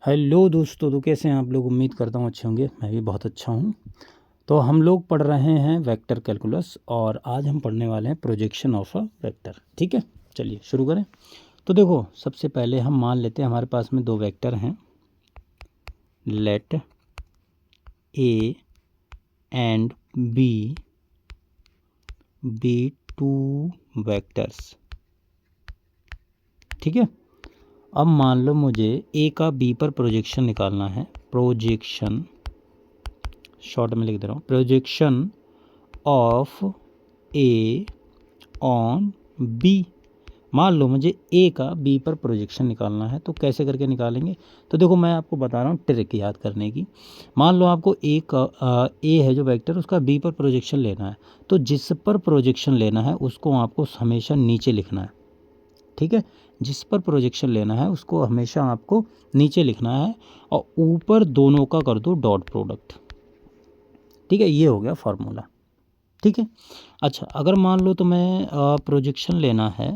Hello दोस्तों, तो कैसे हैं आप लोग। उम्मीद करता हूँ अच्छे होंगे। मैं भी बहुत अच्छा हूँ। तो हम लोग पढ़ रहे हैं वेक्टर कैलकुलस और आज हम पढ़ने वाले हैं प्रोजेक्शन ऑफ अ वेक्टर। ठीक है, चलिए शुरू करें। तो देखो, सबसे पहले हम मान लेते हैं हमारे पास में दो वेक्टर हैं। Let A and B be two vectors. ठीक है, अब मान लो मुझे ए का बी पर प्रोजेक्शन निकालना है। प्रोजेक्शन, शॉर्ट में लिख दे रहा हूँ, projection of A on B. मान लो मुझे ए का बी पर प्रोजेक्शन निकालना है, तो कैसे करके निकालेंगे। तो देखो, मैं आपको बता रहा हूँ ट्रिक याद करने की। मान लो आपको ए का ए है जो वेक्टर, उसका बी पर प्रोजेक्शन लेना है। तो जिस पर प्रोजेक्शन लेना है उसको आपको हमेशा नीचे लिखना है। ठीक है, जिस पर प्रोजेक्शन लेना है उसको हमेशा आपको नीचे लिखना है और ऊपर दोनों का कर दो डॉट प्रोडक्ट। ठीक है, ये हो गया फार्मूला। ठीक है, अच्छा, अगर मान लो तो मैं प्रोजेक्शन लेना है,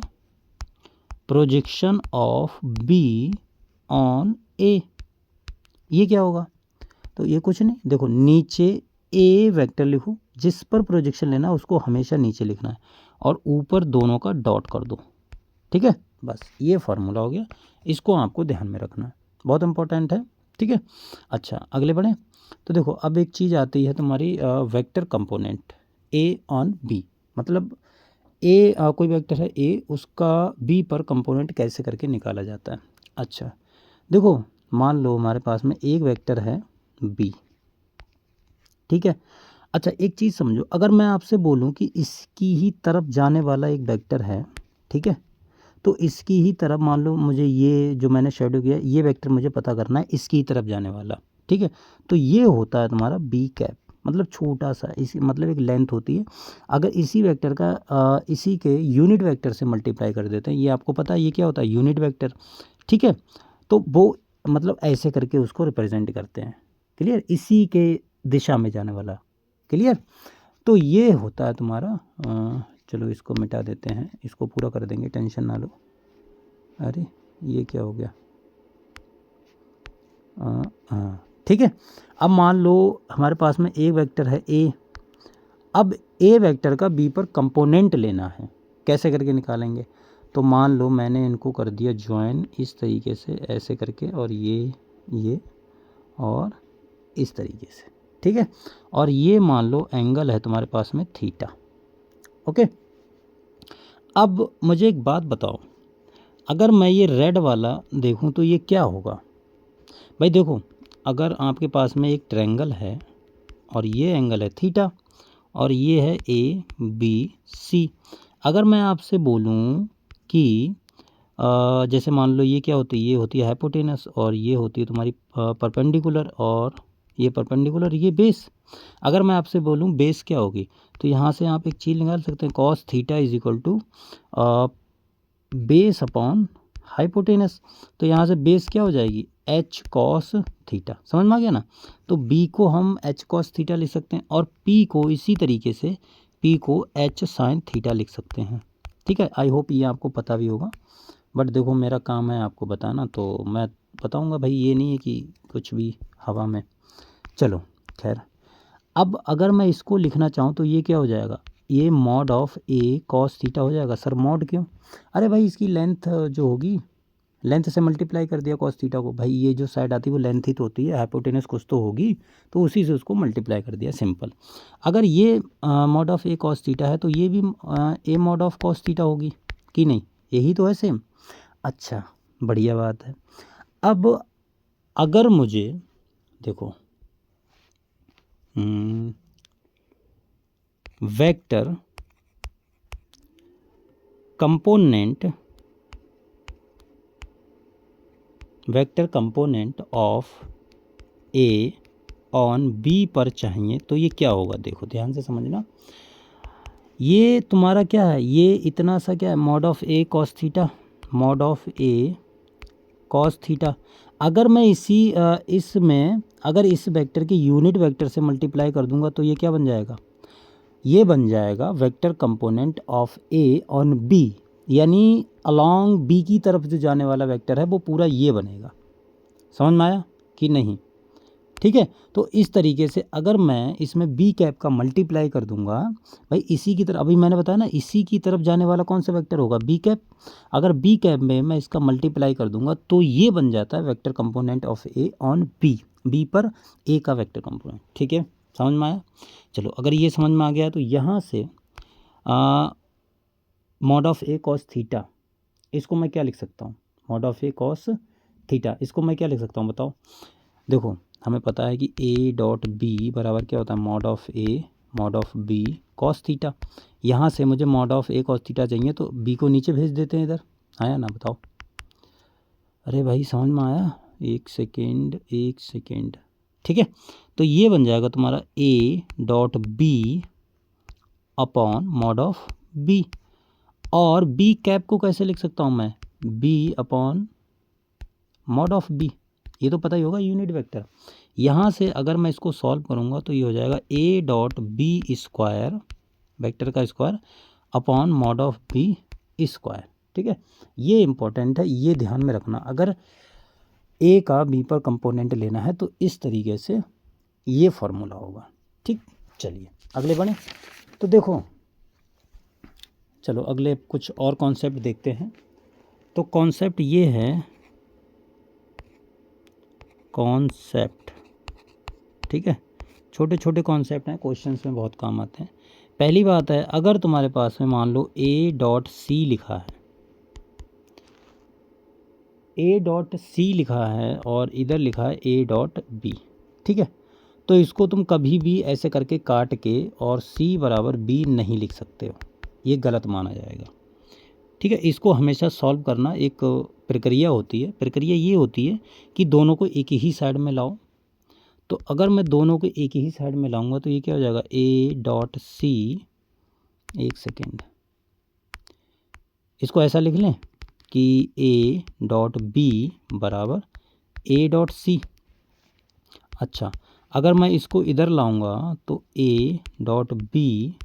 प्रोजेक्शन ऑफ बी ऑन ए। ये क्या होगा, तो ये कुछ नहीं, देखो नीचे ए वेक्टर लिखो, जिस पर प्रोजेक्शन लेना है उसको हमेशा नीचे लिखना है और ऊपर दोनों का डॉट कर दो। ठीक है, बस ये फार्मूला हो गया। इसको आपको ध्यान में रखना है, बहुत इंपॉर्टेंट है। ठीक है, अच्छा आगे बढ़ें। तो देखो, अब एक चीज़ आती है तुम्हारी vector component A on B. मतलब ए कोई वेक्टर है ए, उसका बी पर कंपोनेंट कैसे करके निकाला जाता है। अच्छा देखो, मान लो हमारे पास में एक वेक्टर है बी। ठीक है, अच्छा एक चीज़ समझो, अगर मैं आपसे बोलूं कि इसकी ही तरफ जाने वाला एक वेक्टर है, ठीक है, तो इसकी ही तरफ मान लो मुझे ये जो मैंने शेडो किया, ये वेक्टर मुझे पता करना है इसकी ही तरफ जाने वाला। ठीक है, तो ये होता है तुम्हारा बी कैप। मतलब छोटा सा, इसी मतलब एक लेंथ होती है। अगर इसी वेक्टर का इसी के यूनिट वेक्टर से मल्टीप्लाई कर देते हैं, ये आपको पता है ये क्या होता है, यूनिट वेक्टर। ठीक है, तो वो मतलब ऐसे करके उसको रिप्रेजेंट करते हैं। क्लियर, इसी के दिशा में जाने वाला। क्लियर, तो ये होता है तुम्हारा चलो इसको मिटा देते हैं, इसको पूरा कर देंगे, टेंशन ना लो। अरे ये क्या हो गया, हाँ ठीक है। अब मान लो हमारे पास में एक वेक्टर है ए। अब ए वेक्टर का बी पर कंपोनेंट लेना है, कैसे करके निकालेंगे। तो मान लो मैंने इनको कर दिया ज्वाइन इस तरीके से, ऐसे करके, और ये और इस तरीके से। ठीक है, और ये मान लो एंगल है तुम्हारे पास में थीटा। ओके, अब मुझे एक बात बताओ, अगर मैं ये रेड वाला देखूं तो ये क्या होगा। भाई देखो, अगर आपके पास में एक ट्रायंगल है और ये एंगल है थीटा और ये है ए बी सी। अगर मैं आपसे बोलूं कि जैसे मान लो ये क्या होती है, ये होती है हाइपोटेनस और ये होती है तुम्हारी परपेंडिकुलर, और ये परपेंडिकुलर, ये बेस। अगर मैं आपसे बोलूं बेस क्या होगी, तो यहाँ से आप एक चीज़ निकाल सकते हैं, cos theta is equal to base upon hypotenuse. तो यहाँ से बेस क्या हो जाएगी, एच कॉस थीटा। समझ में आ गया ना। तो बी को हम एच कॉस थीटा लिख सकते हैं और पी को इसी तरीके से पी को एच साइन थीटा लिख सकते हैं। ठीक है, आई होप ये आपको पता भी होगा। बट देखो, मेरा काम है आपको बताना, तो मैं बताऊंगा भाई, ये नहीं है कि कुछ भी हवा में। चलो खैर, अब अगर मैं इसको लिखना चाहूँ तो ये क्या हो जाएगा, ये mod of A cos theta हो जाएगा। सर मॉड क्यों, अरे भाई इसकी लेंथ जो होगी, लेंथ से मल्टीप्लाई कर दिया कॉस थीटा को। भाई ये जो साइड आती है वो लेंथ ही तो होती है, हाइपोटेनस कुछ तो होगी, तो उसी से उसको मल्टीप्लाई कर दिया, सिंपल। अगर ये mod of A cos theta है तो ये भी ए मॉड ऑफ कॉस थीटा होगी कि नहीं, यही तो है सेम। अच्छा, बढ़िया बात है। अब अगर मुझे देखो vector component of A on B पर चाहिए, तो ये क्या होगा। देखो ध्यान से समझना, ये तुम्हारा क्या है, ये इतना सा क्या है, mod of A cos theta, mod of A cos theta. अगर मैं इसमें अगर इस वेक्टर के यूनिट वेक्टर से मल्टीप्लाई कर दूंगा तो ये क्या बन जाएगा, ये बन जाएगा vector component of A on B. यानी अलॉन्ग बी की तरफ जो जाने वाला वेक्टर है वो पूरा ये बनेगा। समझ में आया कि नहीं? ठीक है, तो इस तरीके से अगर मैं इसमें बी कैप का मल्टीप्लाई कर दूंगा, भाई इसी की तरफ, अभी मैंने बताया ना, इसी की तरफ जाने वाला कौन सा वेक्टर होगा, बी कैप। अगर बी कैप में मैं इसका मल्टीप्लाई कर दूंगा तो ये बन जाता है vector component of A on B, B पर ए का वेक्टर कंपोनेंट। ठीक है, समझ में आया? चलो, अगर ये समझ में आ गया तो यहाँ से mod of A cos theta, इसको मैं क्या लिख सकता हूँ, mod of A cos theta, इसको मैं क्या लिख सकता हूँ बताओ? देखो, हमें पता है कि ए डॉट बी बराबर क्या होता है, mod of A mod of B cos theta. यहाँ से मुझे mod of A cos theta चाहिए, तो बी को नीचे भेज देते हैं इधर। आया ना, बताओ? अरे भाई समझ में आया? एक सेकेंड। ठीक है, तो ये बन जाएगा तुम्हारा A dot B upon mod of B. और बी कैप को कैसे लिख सकता हूँ मैं, B upon mod of B, ये तो पता ही होगा, यूनिट वेक्टर। यहाँ से अगर मैं इसको सॉल्व करूँगा तो ये हो जाएगा A dot B square, vector का square, upon mod of B square. ठीक है, ये इंपॉर्टेंट है, ये ध्यान में रखना। अगर ए का बी पर कंपोनेंट लेना है तो इस तरीके से ये फॉर्मूला होगा। ठीक, चलिए अगले बढ़ें। तो देखो, चलो अगले कुछ और कॉन्सेप्ट देखते हैं। तो कॉन्सेप्ट ये है, कॉन्सेप्ट, ठीक है, छोटे छोटे कॉन्सेप्ट हैं, क्वेश्चंस में बहुत काम आते हैं। पहली बात है, अगर तुम्हारे पास में मान लो ए डॉट सी लिखा है, ए डॉट सी लिखा है और इधर लिखा है ए डॉट बी, ठीक है, तो इसको तुम कभी भी ऐसे करके काट के और सी बराबर बी नहीं लिख सकते हो, ये गलत माना जाएगा। ठीक है, इसको हमेशा सॉल्व करना एक प्रक्रिया होती है। प्रक्रिया ये होती है कि दोनों को एक ही साइड में लाओ। तो अगर मैं दोनों को एक ही साइड में लाऊंगा तो ये क्या हो जाएगा, ए डॉट सी, एक सेकेंड, इसको ऐसा लिख लें कि ए डॉट बी बराबर ए डॉट सी। अच्छा, अगर मैं इसको इधर लाऊंगा तो A dot B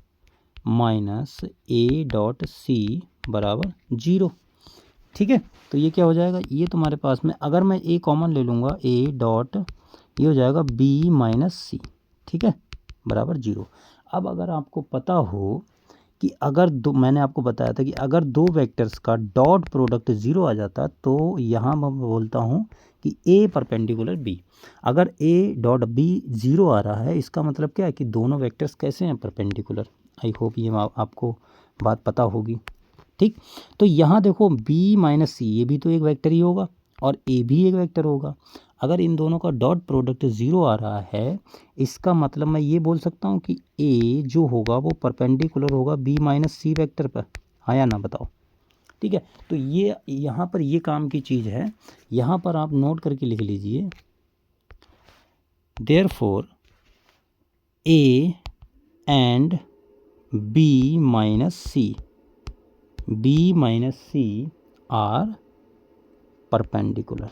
minus A dot C बराबर 0। ठीक है, तो ये क्या हो जाएगा, ये तुम्हारे पास में, अगर मैं ए कॉमन ले लूँगा, ए डॉट, ये हो जाएगा बी माइनस सी, ठीक है, बराबर 0। अब अगर आपको पता हो कि अगर दो, मैंने आपको बताया था कि अगर दो वेक्टर्स का डॉट प्रोडक्ट 0 आ जाता तो यहाँ मैं बोलता हूँ कि ए परपेंडिकुलर बी। अगर ए डॉट बी 0 आ रहा है, इसका मतलब क्या है कि दोनों वेक्टर्स कैसे हैं, परपेंडिकुलर। आई होप ये आपको बात पता होगी। ठीक, तो यहाँ देखो b माइनस सी, ये भी तो एक वेक्टर ही होगा और a भी एक वेक्टर होगा। अगर इन दोनों का डॉट प्रोडक्ट 0 आ रहा है, इसका मतलब मैं ये बोल सकता हूँ कि a जो होगा वो परपेंडिकुलर होगा b माइनस सी वेक्टर पर। हाँ या ना, बताओ? ठीक है, तो ये यहाँ पर ये काम की चीज़ है, यहाँ पर आप नोट करके लिख लीजिए, therefore a and b minus C, b minus C are perpendicular.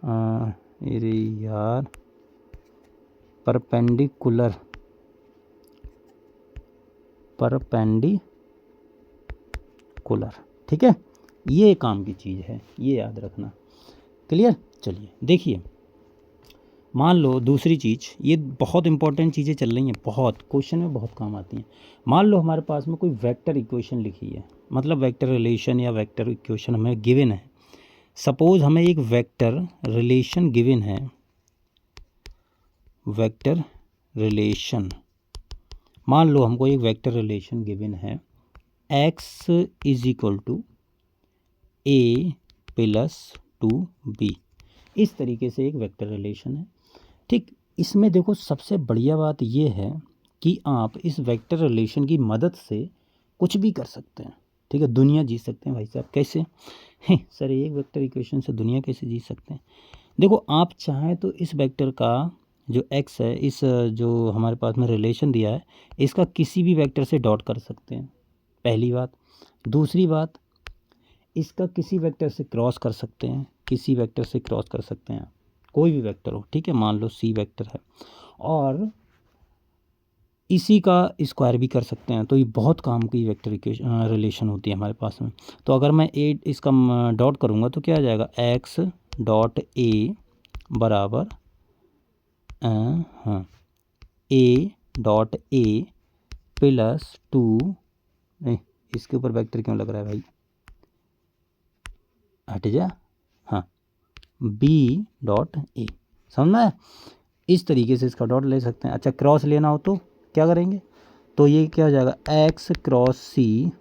अरे यार, परपेंडिकुलर, ठीक है, ये काम की चीज़ है, ये याद रखना। क्लियर? चलिए देखिए, मान लो दूसरी चीज़, ये बहुत इंपॉर्टेंट चीज़ें चल रही हैं, बहुत क्वेश्चन में बहुत काम आती हैं। मान लो हमारे पास में कोई वेक्टर इक्वेशन लिखी है, मतलब वेक्टर रिलेशन या वेक्टर इक्वेशन हमें गिवन है। सपोज हमें एक वेक्टर रिलेशन गिवन है, वेक्टर रिलेशन, मान लो हमको एक वेक्टर रिलेशन गिवन है, x is equal to A plus 2b, इस तरीके से एक वेक्टर रिलेशन है। ठीक, इसमें देखो सबसे बढ़िया बात ये है कि आप इस वेक्टर रिलेशन की मदद से कुछ भी कर सकते हैं। ठीक है, दुनिया जीत सकते हैं भाई साहब। कैसे? सर एक वेक्टर इक्वेशन से दुनिया कैसे जीत सकते हैं? देखो, आप चाहें तो इस वेक्टर का जो x है, इस जो हमारे पास में रिलेशन दिया है, इसका किसी भी वेक्टर से डॉट कर सकते हैं, पहली बात। दूसरी बात, इसका किसी वेक्टर से क्रॉस कर सकते हैं, किसी वेक्टर से क्रॉस कर सकते हैं, कोई भी वेक्टर हो। ठीक है, मान लो सी वेक्टर है, और इसी का स्क्वायर भी कर सकते हैं। तो ये बहुत काम की वेक्टर रिलेशन होती है हमारे पास में। तो अगर मैं इसका डॉट करूँगा तो क्या आ जाएगा, x डॉट ए बराबर हाँ ए डॉट ए प्लस 2, नहीं इसके ऊपर वेक्टर क्यों लग रहा है भाई, हट जा, हाँ बी डॉट ए, समझना है। इस तरीके से इसका डॉट ले सकते हैं। अच्छा क्रॉस लेना हो तो क्या करेंगे, तो ये क्या हो जाएगा एक्स क्रॉस सी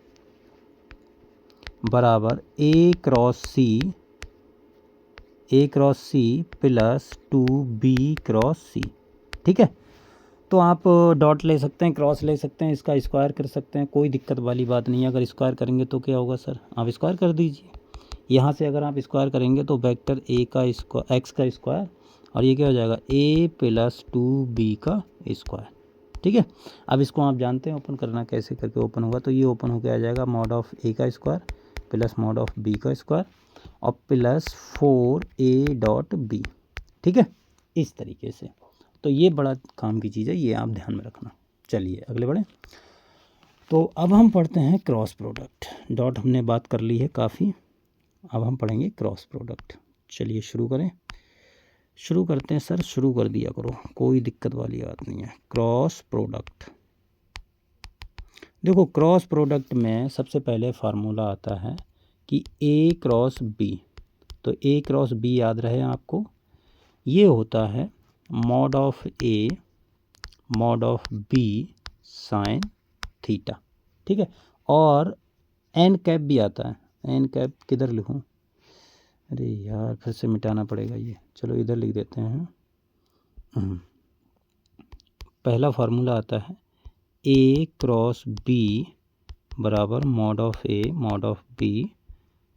बराबर A cross C plus 2b cross C. ठीक है, तो आप डॉट ले सकते हैं, क्रॉस ले सकते हैं, इसका स्क्वायर कर सकते हैं, कोई दिक्कत वाली बात नहीं है। अगर स्क्वायर करेंगे तो क्या होगा सर, आप स्क्वायर कर दीजिए। यहाँ से अगर आप स्क्वायर करेंगे तो वेक्टर ए का स्क्वायर एक्स का स्क्वायर और ये क्या हो जाएगा ए प्लस 2b का स्क्वायर। ठीक है, अब इसको आप जानते हैं ओपन करना कैसे करके ओपन होगा, तो ये ओपन होकर आ जाएगा मॉड ऑफ ए का square plus mod of B का स्क्वायर और प्लस 4a डॉट बी। ठीक है, इस तरीके से। तो ये बड़ा काम की चीज़ है, ये आप ध्यान में रखना। चलिए अगले बढ़ें। तो अब हम पढ़ते हैं क्रॉस प्रोडक्ट। डॉट हमने बात कर ली है काफ़ी, अब हम पढ़ेंगे क्रॉस प्रोडक्ट। चलिए शुरू करें, शुरू करते हैं सर, शुरू कर दिया करो, कोई दिक्कत वाली बात नहीं है। क्रॉस प्रोडक्ट, देखो क्रॉस प्रोडक्ट में सबसे पहले फार्मूला आता है कि ए क्रॉस बी, तो ए क्रॉस बी याद रहे आपको, ये होता है mod of A mod of B sine theta. ठीक है, और एन कैप भी आता है, एन कैप किधर लिखूं, अरे यार फिर से मिटाना पड़ेगा ये, चलो इधर लिख देते हैं। पहला फार्मूला आता है ए क्रॉस बी बराबर mod of A mod of B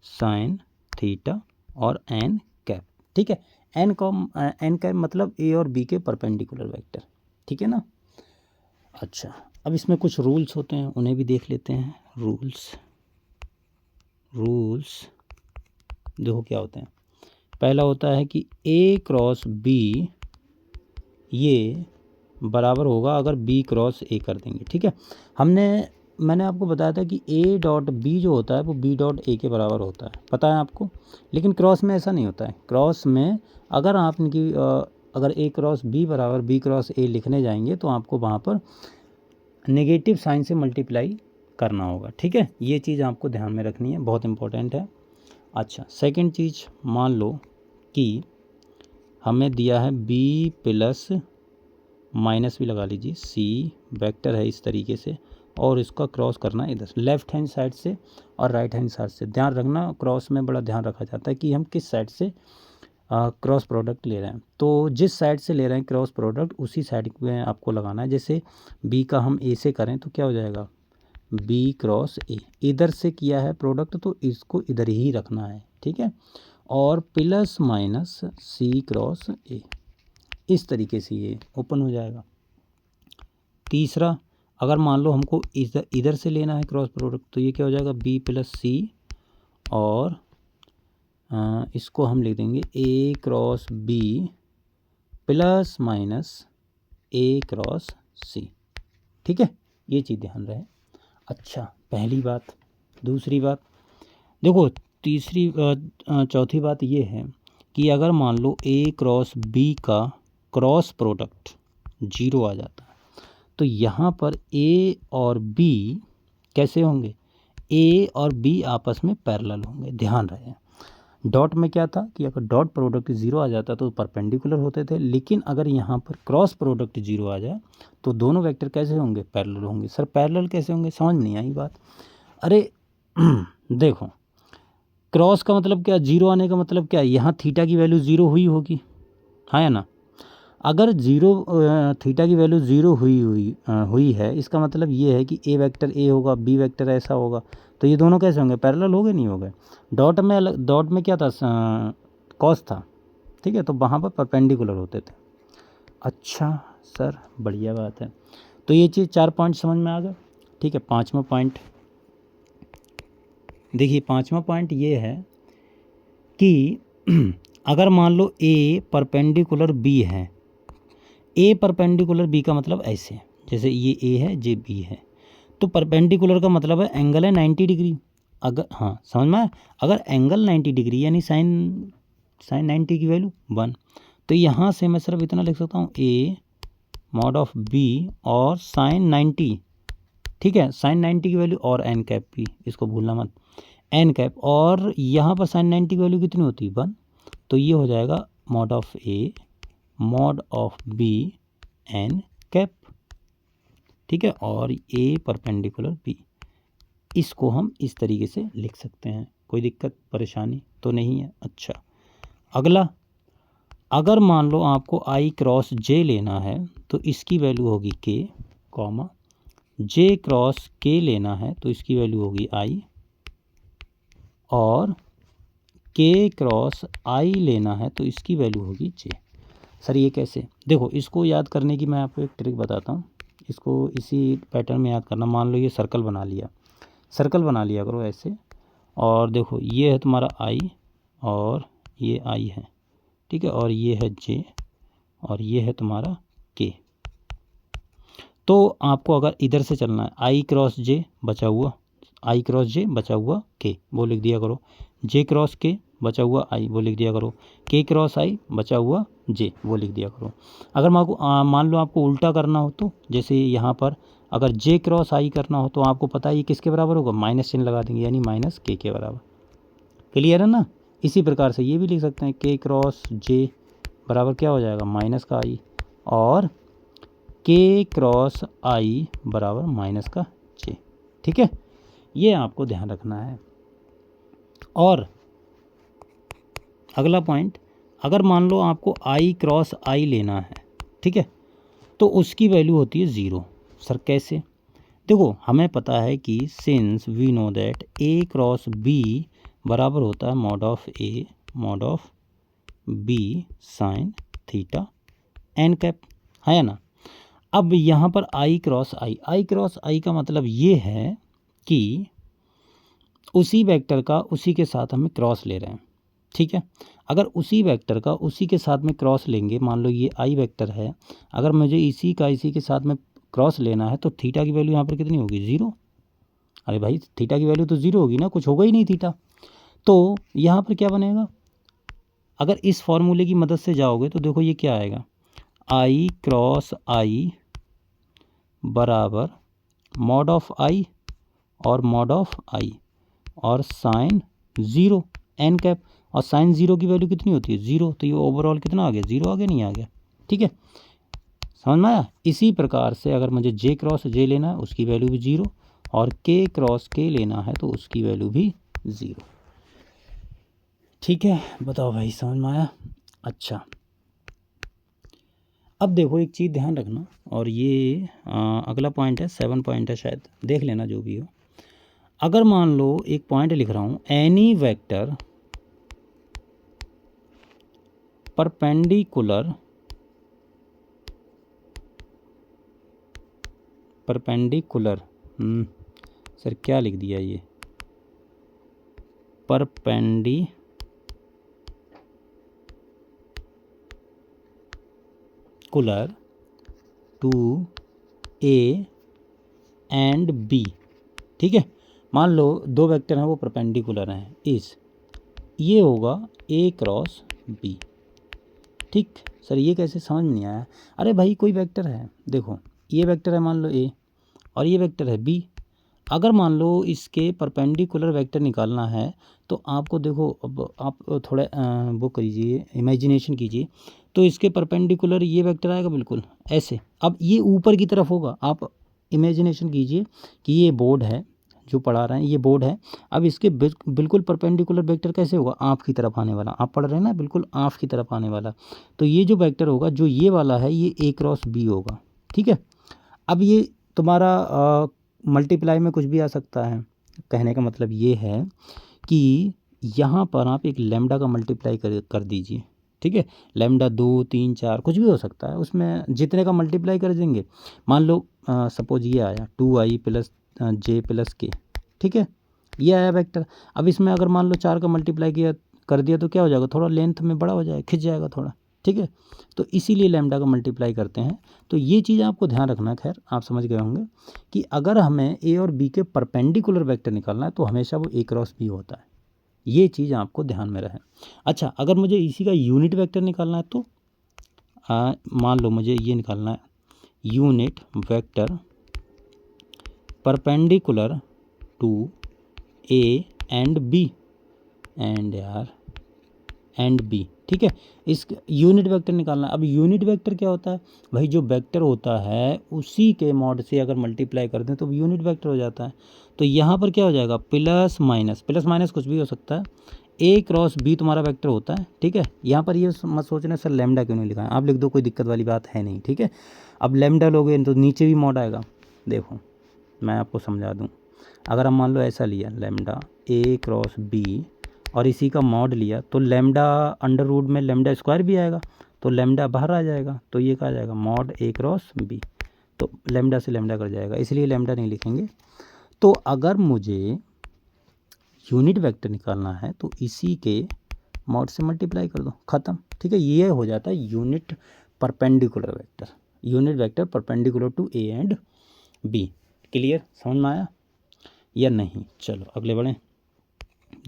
sine theta और एन कैप। ठीक है, एन कैप मतलब ए और बी के परपेंडिकुलर वेक्टर। ठीक है ना। अच्छा, अब इसमें कुछ रूल्स होते हैं, उन्हें भी देख लेते हैं। रूल्स देखो क्या होते हैं। पहला होता है कि ए क्रॉस बी ये बराबर होगा अगर बी क्रॉस ए कर देंगे। ठीक है, मैंने आपको बताया था कि ए डॉट बी जो होता है वो बी डॉट ए के बराबर होता है, पता है आपको। लेकिन क्रॉस में ऐसा नहीं होता है। क्रॉस में अगर आप इनकी अगर ए क्रॉस बी बराबर बी क्रॉस ए लिखने जाएंगे तो आपको वहाँ पर नेगेटिव साइन से मल्टीप्लाई करना होगा। ठीक है, ये चीज़ आपको ध्यान में रखनी है, बहुत इंपॉर्टेंट है। अच्छा, सेकंड चीज़, मान लो कि हमें दिया है बी प्लस माइनस भी लगा लीजिए सी वेक्टर है इस तरीके से, और इसका क्रॉस करना है इधर लेफ्ट हैंड साइड से और राइट हैंड साइड से। ध्यान रखना, क्रॉस में बड़ा ध्यान रखा जाता है कि हम किस साइड से क्रॉस प्रोडक्ट ले रहे हैं। तो जिस साइड से ले रहे हैं क्रॉस प्रोडक्ट उसी साइड में आपको लगाना है। जैसे बी का हम ए से करें तो क्या हो जाएगा बी क्रॉस ए, इधर से किया है प्रोडक्ट तो इसको इधर ही रखना है। ठीक है, और plus minus C cross A, इस तरीके से ये ओपन हो जाएगा। तीसरा, अगर मान लो हमको इधर से लेना है क्रॉस प्रोडक्ट तो ये क्या हो जाएगा बी प्लस सी, और इसको हम लिख देंगे ए क्रॉस बी प्लस माइनस ए क्रॉस सी। ठीक है, ये चीज़ ध्यान रहे। अच्छा, पहली बात। दूसरी बात देखो, चौथी बात ये है कि अगर मान लो ए क्रॉस बी का क्रॉस प्रोडक्ट 0 आ जाता है तो यहाँ पर ए और बी कैसे होंगे, ए और बी आपस में पैरेलल होंगे। ध्यान रहे, डॉट में क्या था कि अगर डॉट प्रोडक्ट 0 आ जाता तो परपेंडिकुलर होते थे, लेकिन अगर यहाँ पर क्रॉस प्रोडक्ट 0 आ जाए तो दोनों वेक्टर कैसे होंगे, पैरेलल होंगे। सर पैरेलल कैसे होंगे, समझ नहीं आई बात। अरे देखो, क्रॉस का मतलब क्या, 0 आने का मतलब क्या, यहाँ थीटा की वैल्यू 0 हुई होगी, हाँ या ना। अगर थीटा की वैल्यू 0 हुई है, इसका मतलब ये है कि ए वेक्टर ए होगा, बी वेक्टर ऐसा होगा, तो ये दोनों कैसे होंगे, पैरेलल हो गए, नहीं हो गए। डॉट में क्या था, कॉस था। ठीक है, तो वहाँ पर परपेंडिकुलर होते थे। अच्छा सर, बढ़िया बात है। तो ये चीज़ 4 पॉइंट समझ में आ गए। ठीक है, 5वां पॉइंट देखिए। 5वां पॉइंट ये है कि अगर मान लो ए परपेंडिकुलर बी है, ए परपेंडिकुलर बी का मतलब ऐसे, जैसे ये ए है ये बी है, तो परपेंडिकुलर का मतलब है एंगल है 90 डिग्री। अगर हाँ समझ में, अगर एंगल 90 डिग्री यानी साइन साइन 90 की वैल्यू 1। तो यहाँ से मैं सिर्फ इतना लिख सकता हूँ ए मॉड ऑफ बी और साइन 90, ठीक है, साइन 90 की वैल्यू और एन कैप की, इसको भूलना मत, एन कैप, और यहाँ पर साइन 90 की वैल्यू कितनी होती है 1, तो ये हो जाएगा mod of A mod of B n cap, ठीक है, और ए परपेंडिकुलर बी। इसको हम इस तरीके से लिख सकते हैं, कोई दिक्कत परेशानी तो नहीं है। अच्छा, अगला, अगर मान लो आपको आई क्रॉस जे लेना है तो इसकी वैल्यू होगी के, कॉमा जे क्रॉस के लेना है तो इसकी वैल्यू होगी आई, और के क्रॉस आई लेना है तो इसकी वैल्यू होगी जे। सर ये कैसे? देखो, इसको याद करने की मैं आपको एक ट्रिक बताता हूँ। इसको इसी पैटर्न में याद करना। मान लो ये सर्कल बना लिया, सर्कल बना लिया करो ऐसे, और देखो ये है तुम्हारा आई और ये आई है, ठीक है, और ये है जे और ये है तुम्हारा के। तो आपको अगर इधर से चलना है, आई क्रॉस जे बचा हुआ, आई क्रॉस जे बचा हुआ के, वो लिख दिया करो, जे क्रॉस के बचा हुआ आई, वो लिख दिया करो, के क्रॉस आई बचा हुआ जे, वो लिख दिया करो। अगर मान लो आपको उल्टा करना हो तो, जैसे यहाँ पर अगर जे क्रॉस आई करना हो तो आपको पता है ये किसके बराबर होगा, माइनस चिन्ह लगा देंगे, यानी माइनस के बराबर। क्लियर है ना? इसी प्रकार से ये भी लिख सकते हैं, के क्रॉस जे बराबर क्या हो जाएगा, माइनस का आई, और के क्रॉस आई बराबर माइनस का जे, ठीक है, ये आपको ध्यान रखना है। और अगला पॉइंट, अगर मान लो आपको आई क्रॉस आई लेना है, ठीक है, तो उसकी वैल्यू होती है 0। सर कैसे? देखो, हमें पता है कि since we know that A cross B बराबर होता है mod of A mod of B sine theta n cap, है ना। अब यहाँ पर आई क्रॉस आई, आई क्रॉस आई का मतलब ये है कि उसी वेक्टर का उसी के साथ हमें क्रॉस ले रहे हैं, ठीक है। अगर उसी वेक्टर का उसी के साथ में क्रॉस लेंगे, मान लो ये आई वेक्टर है, अगर मुझे इसी का इसी के साथ में क्रॉस लेना है तो थीटा की वैल्यू यहाँ पर कितनी होगी, 0। अरे भाई, थीटा की वैल्यू तो 0 होगी ना, कुछ होगा ही नहीं थीटा। तो यहाँ पर क्या बनेगा, अगर इस फॉर्मूले की मदद से जाओगे तो देखो ये क्या आएगा, आई क्रॉस आई बराबर मॉड ऑफ आई और मॉड ऑफ आई और साइन 0 एन कैप, और साइन 0 की वैल्यू कितनी होती है, 0। तो ये ओवरऑल कितना आ गया, 0 आ गया, नहीं आ गया, ठीक है, समझ में आया। इसी प्रकार से अगर मुझे जे क्रॉस जे लेना है उसकी वैल्यू भी 0, और के क्रॉस के लेना है तो उसकी वैल्यू भी 0, ठीक है। बताओ भाई, समझ में आया? अच्छा, अब देखो एक चीज़ ध्यान रखना, और ये अगला पॉइंट है, 7 पॉइंट है शायद, देख लेना जो भी हो। अगर मान लो एक पॉइंट लिख रहा हूँ, एनी वेक्टर परपेंडिकुलर सर क्या लिख दिया ये, perpendicular to A and B, ठीक है। मान लो दो वेक्टर हैं वो परपेंडिकुलर हैं, ये होगा ए क्रॉस बी, ठीक। सर ये कैसे, समझ में नहीं आया? अरे भाई, कोई वेक्टर है, देखो ये वेक्टर है मान लो ए और ये वेक्टर है बी। अगर मान लो इसके परपेंडिकुलर वेक्टर निकालना है तो आपको देखो, अब आप थोड़ा वो कीजिए, इमेजिनेशन कीजिए, तो इसके परपेंडिकुलर ये वेक्टर आएगा बिल्कुल ऐसे। अब ये ऊपर की तरफ होगा, आप इमेजिनेशन कीजिए कि ये बोर्ड है जो पढ़ा रहे हैं, ये बोर्ड है। अब इसके बिल्कुल परपेंडिकुलर वेक्टर कैसे होगा, आप की तरफ आने वाला, आप पढ़ रहे हैं ना, बिल्कुल आप की तरफ आने वाला। तो ये जो वेक्टर होगा, जो ये वाला है, ये ए क्रॉस बी होगा, ठीक है। अब ये तुम्हारा मल्टीप्लाई में कुछ भी आ सकता है, कहने का मतलब ये है कि यहाँ पर आप एक लैम्डा का मल्टीप्लाई कर दीजिए, ठीक है। लैम्डा 2 3 4 कुछ भी हो सकता है, उसमें जितने का मल्टीप्लाई कर देंगे। मान लो सपोज ये आया 2i प्लस जे प्लस के, ठीक है, ये आया वेक्टर। अब इसमें अगर मान लो 4 का मल्टीप्लाई कर दिया तो क्या हो जाएगा, थोड़ा लेंथ में बड़ा हो जाएगा, खिंच जाएगा थोड़ा, ठीक है। तो इसीलिए लैम्डा का मल्टीप्लाई करते हैं। तो ये चीज़ आपको ध्यान रखना है, खैर आप समझ गए होंगे कि अगर हमें ए और बी के परपेंडिकुलर वेक्टर निकालना है तो हमेशा वो ए क्रॉस बी होता है, ये चीज़ आपको ध्यान में रहे। अच्छा, अगर मुझे इसी का यूनिट वेक्टर निकालना है तो मान लो मुझे ये निकालना है, unit vector perpendicular to A and B and B, ठीक है। इस यूनिट वेक्टर निकालना है। अब यूनिट वेक्टर क्या होता है भाई, जो वेक्टर होता है उसी के मॉड से अगर मल्टीप्लाई कर दें तो यूनिट वेक्टर हो जाता है। तो यहाँ पर क्या हो जाएगा, प्लस माइनस कुछ भी हो सकता है, ए क्रॉस बी तुम्हारा वेक्टर होता है, ठीक है। यहाँ पर ये मत सोचना सर लैम्डा क्यों नहीं लिखा है, आप लिख दो, कोई दिक्कत वाली बात है नहीं, ठीक है। अब लैम्डा लोगे तो नीचे भी मॉड आएगा। देखो मैं आपको समझा दूँ, अगर हम मान लो ऐसा लिया लैम्डा ए क्रॉस बी और इसी का मॉड लिया तो लैम्डा अंडर रूट में लैम्डा स्क्वायर भी आएगा, तो लैम्डा बाहर आ जाएगा, तो ये कहा जाएगा मॉड ए क्रॉस बी, तो लैम्डा से लैम्डा कर जाएगा, इसलिए लैम्डा नहीं लिखेंगे। तो अगर मुझे यूनिट वेक्टर निकालना है तो इसी के मॉड से मल्टीप्लाई कर दो, ख़त्म, ठीक है। ये हो जाता है unit perpendicular vector, unit vector perpendicular to A and B. Clear, समझ में आया या नहीं? चलो अगले बढ़ें।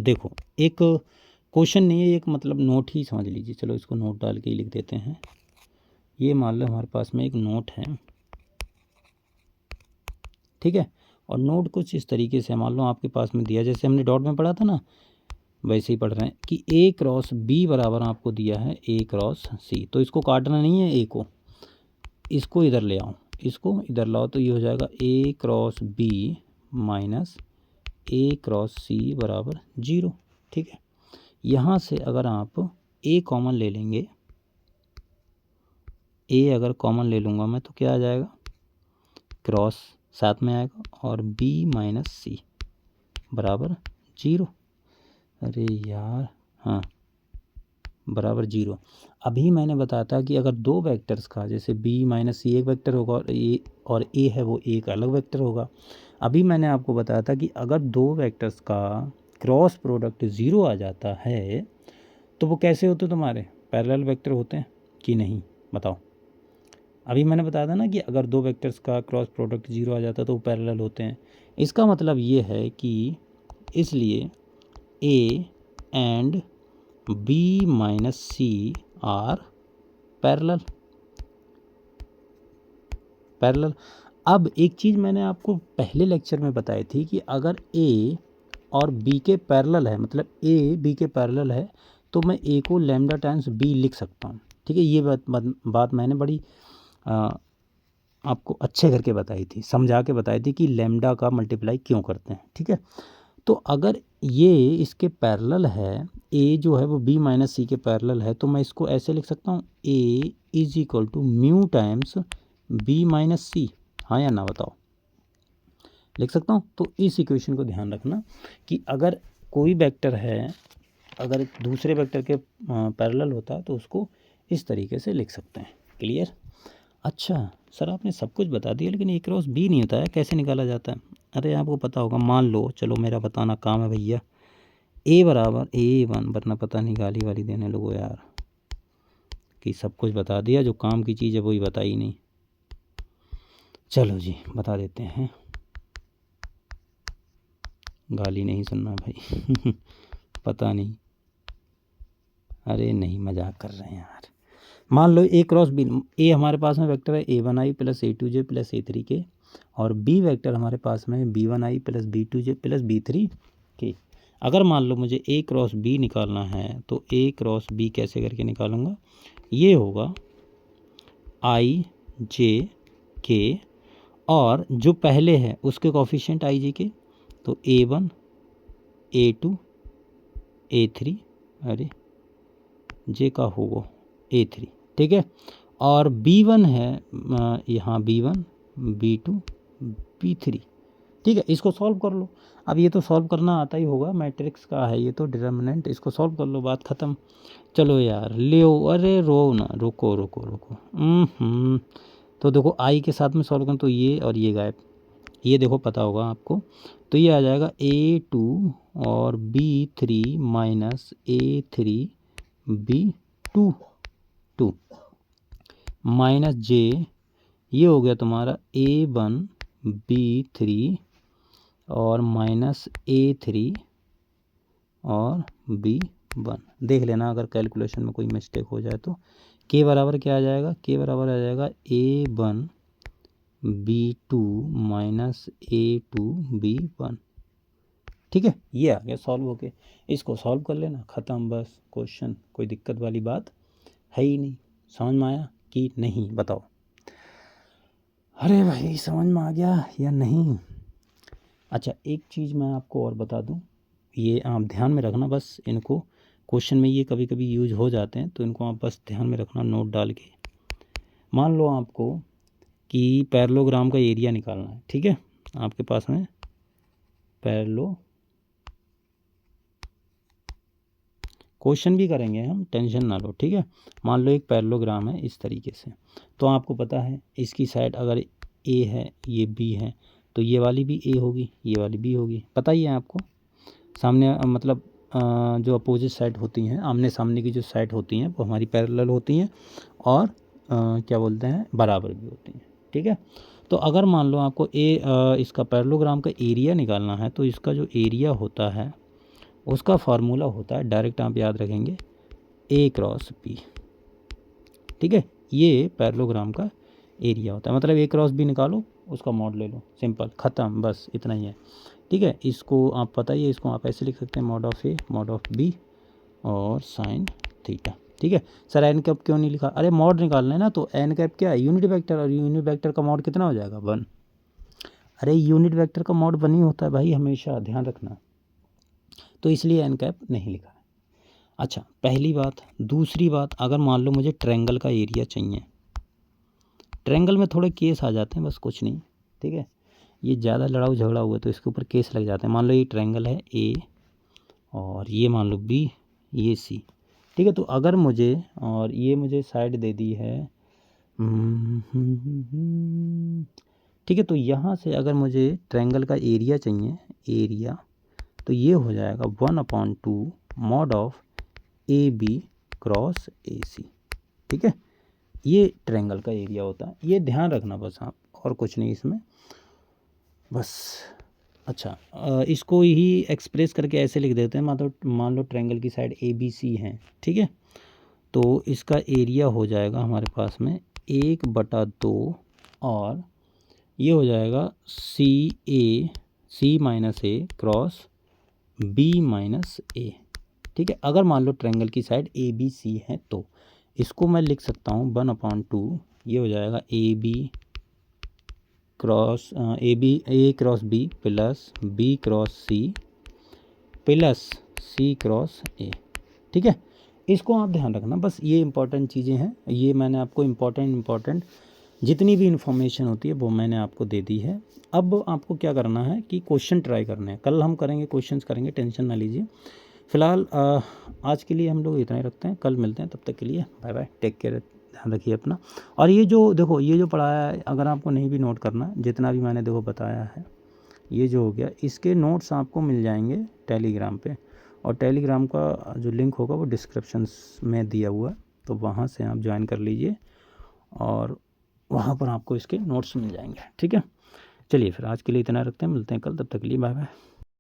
देखो एक क्वेश्चन नहीं है, एक मतलब नोट ही समझ लीजिए, चलो इसको नोट डाल के ही लिख देते हैं। ये मान लो हमारे पास में एक नोट है, ठीक है। और नोट कुछ इस तरीके से मान लो आपके पास में दिया, जैसे हमने डॉट में पढ़ा था ना, वैसे ही पढ़ रहे हैं कि ए क्रॉस बी बराबर आपको दिया है ए क्रॉस सी। तो इसको काटना नहीं है, ए को, इसको इधर ले आओ, इसको इधर लाओ, तो ये हो जाएगा A cross B minus A cross C बराबर 0, ठीक है। यहाँ से अगर आप ए कॉमन ले लेंगे, ए अगर कॉमन ले लूँगा मैं तो क्या आ जाएगा, क्रॉस साथ में आएगा और बी माइनस सी बराबर 0। अरे यार, हाँ बराबर 0। अभी मैंने बताया था कि अगर दो वेक्टर्स का, जैसे बी माइनस सी एक वेक्टर होगा और ए है वो एक अलग वेक्टर होगा। अभी मैंने आपको बताया था कि अगर दो वेक्टर्स का क्रॉस प्रोडक्ट 0 आ जाता है तो वो कैसे होते तुम्हारे, पैरेलल वेक्टर होते हैं कि नहीं, बताओ। अभी मैंने बताया था ना कि अगर दो वेक्टर्स का क्रॉस प्रोडक्ट 0 आ जाता है तो वो पैरेलल होते हैं। इसका मतलब ये है कि इसलिए A and B minus C are parallel. अब एक चीज़ मैंने आपको पहले लेक्चर में बताई थी कि अगर ए और बी के पैरेलल है, मतलब ए बी के पैरेलल है, तो मैं ए को लैम्डा टाइम्स बी लिख सकता हूँ, ठीक है। ये बात मैंने बड़ी आपको अच्छे करके बताई थी, समझा के बताई थी कि लैम्डा का मल्टीप्लाई क्यों करते हैं, ठीक है। तो अगर ये इसके पैरेलल है, ए जो है वो बी माइनस सी के पैरेलल है, तो मैं इसको ऐसे लिख सकता हूँ, A is equal to mu times B minus C, हाँ या ना बताओ, लिख सकता हूँ। तो इस इक्वेशन को ध्यान रखना कि अगर कोई वेक्टर है, अगर दूसरे वेक्टर के पैरेलल होता है तो उसको इस तरीके से लिख सकते हैं। क्लियर? अच्छा सर आपने सब कुछ बता दिया, लेकिन ए क्रॉस बी नहीं होता है, कैसे निकाला जाता है? अरे आपको पता होगा, मान लो, चलो मेरा बताना काम है भैया, ए बराबर A1, वरना पता नहीं गाली वाली देने लोगो यार कि सब कुछ बता दिया, जो काम की चीज़ है वही बताई नहीं। चलो जी बता देते हैं, गाली नहीं सुनना भाई पता नहीं, अरे नहीं मजाक कर रहे हैं यार। मान लो ए क्रॉस बी, ए हमारे पास में वेक्टर है A1i plus A2j plus A3k, और बी वेक्टर हमारे पास में B1i plus B2j plus B3k। अगर मान लो मुझे ए क्रॉस बी निकालना है तो ए क्रॉस बी कैसे करके निकालूंगा, ये होगा आई जे के, और जो पहले है उसके कोफिशिएंट आई जे के, तो A1 A2 A3, अरे जे का होगा A3, ठीक है। और B1 है यहाँ B1 B2 B3, ठीक है। इसको सॉल्व कर लो। अब ये तो सॉल्व करना आता ही होगा, मैट्रिक्स का है ये तो डिटर्मिनेंट, इसको सॉल्व कर लो, बात ख़त्म। चलो यार ले, अरे रो ना, रुको रुको रुको, तो देखो आई के साथ में सॉल्व करें तो ये और ये गायब, ये देखो पता होगा आपको, तो ये आ जाएगा A2 और B3 minus A3 B2 minus जे, ये हो गया तुम्हारा A1 B3 और माइनस A3 और B1। देख लेना अगर कैलकुलेशन में कोई मिस्टेक हो जाए तो। के बराबर क्या आ जाएगा, के बराबर आ जाएगा A1 B2 minus A2 B1। ठीक है, ये आ गया सॉल्व होके। इसको सॉल्व कर लेना, ख़त्म बस क्वेश्चन। कोई दिक्कत वाली बात है ही नहीं। समझ में आया कि नहीं बताओ? अरे भाई समझ में आ गया या नहीं? अच्छा एक चीज़ मैं आपको और बता दूं, ये आप ध्यान में रखना बस इनको। क्वेश्चन में ये कभी कभी यूज हो जाते हैं तो इनको आप बस ध्यान में रखना नोट डाल के। मान लो आपको कि पैरेललोग्राम का एरिया निकालना है, ठीक है, आपके पास में क्वेश्चन भी करेंगे हम, टेंशन ना लो, ठीक है। मान लो एक पैरेललोग्राम है इस तरीके से, तो आपको पता है इसकी साइड अगर ए है, ये बी है, तो ये वाली भी ए होगी, ये वाली बी होगी, पता ही है आपको। सामने मतलब जो अपोजिट साइड होती हैं, आमने सामने की जो साइड होती हैं वो हमारी पैरेलल होती हैं और क्या बोलते हैं, बराबर भी होती हैं, ठीक है। तो अगर मान लो आपको इसका पैरेललोग्राम का एरिया निकालना है, तो इसका जो एरिया होता है उसका फार्मूला होता है, डायरेक्ट आप याद रखेंगे, A क्रॉस B, ठीक है। ये पैरेललोग्राम का एरिया होता है, मतलब A क्रॉस B निकालो, उसका मॉड ले लो, सिंपल, ख़त्म, बस इतना ही है, ठीक है। इसको आप पता ही है, इसको आप ऐसे लिख सकते हैं, mod of A mod of B और साइन थीटा, ठीक है। सर एन कैप क्यों नहीं लिखा? अरे मॉड निकालना है ना, तो एन कैप क्या है, यूनिट वेक्टर, और यूनिट वेक्टर का मॉड कितना हो जाएगा, 1। अरे यूनिट वेक्टर का मॉड 1 ही होता है भाई, हमेशा ध्यान रखना, तो इसलिए एन कैप नहीं लिखा है। अच्छा पहली बात। दूसरी बात, अगर मान लो मुझे ट्रायंगल का एरिया चाहिए, ट्रायंगल में थोड़े केस आ जाते हैं, बस कुछ नहीं, ठीक है। ये ज़्यादा लड़ाई झगड़ा हुआ तो इसके ऊपर केस लग जाते हैं। मान लो ये ट्रायंगल है ए और ये मान लो बी, ये सी, ठीक है। तो अगर मुझे, और ये मुझे साइड दे दी है, ठीक है, तो यहाँ से अगर मुझे ट्रायंगल का एरिया चाहिए, एरिया, तो ये हो जाएगा 1/2 mod of A B cross A C, ठीक है। ये ट्रायंगल का एरिया होता है, ये ध्यान रखना बस आप, और कुछ नहीं इसमें, बस। अच्छा इसको ही एक्सप्रेस करके ऐसे लिख देते हैं, मान लो ट्रायंगल की साइड ए बी सी है, ठीक है। तो इसका एरिया हो जाएगा हमारे पास में 1/2 और ये हो जाएगा सी माइनस ए क्रॉस बी माइनस ए, ठीक है। अगर मान लो ट्रायंगल की साइड ए बी सी है तो इसको मैं लिख सकता हूँ 1/2, ये हो जाएगा A cross B plus B cross C plus C cross A, ठीक है। इसको आप ध्यान रखना बस, ये इंपॉर्टेंट चीज़ें हैं, ये मैंने आपको इम्पॉर्टेंट जितनी भी इन्फॉर्मेशन होती है वो मैंने आपको दे दी है। अब आपको क्या करना है कि क्वेश्चन ट्राई करने हैं, कल हम करेंगे, क्वेश्चंस करेंगे, टेंशन ना लीजिए। फ़िलहाल आज के लिए हम लोग इतना ही रखते हैं, कल मिलते हैं, तब तक के लिए बाय बाय, टेक केयर, ध्यान रखिए अपना। और ये जो देखो, ये जो पढ़ाया है, अगर आपको नहीं भी नोट करना, जितना भी मैंने देखो बताया है, ये जो हो गया, इसके नोट्स आपको मिल जाएंगे टेलीग्राम पे, और टेलीग्राम का जो लिंक होगा वो डिस्क्रिप्शन में दिया हुआ है, तो वहाँ से आप ज्वाइन कर लीजिए और वहाँ पर आपको इसके नोट्स मिल जाएंगे, ठीक है। चलिए फिर आज के लिए इतना रखते हैं, मिलते हैं कल, तब तक के लिए बाय बाय।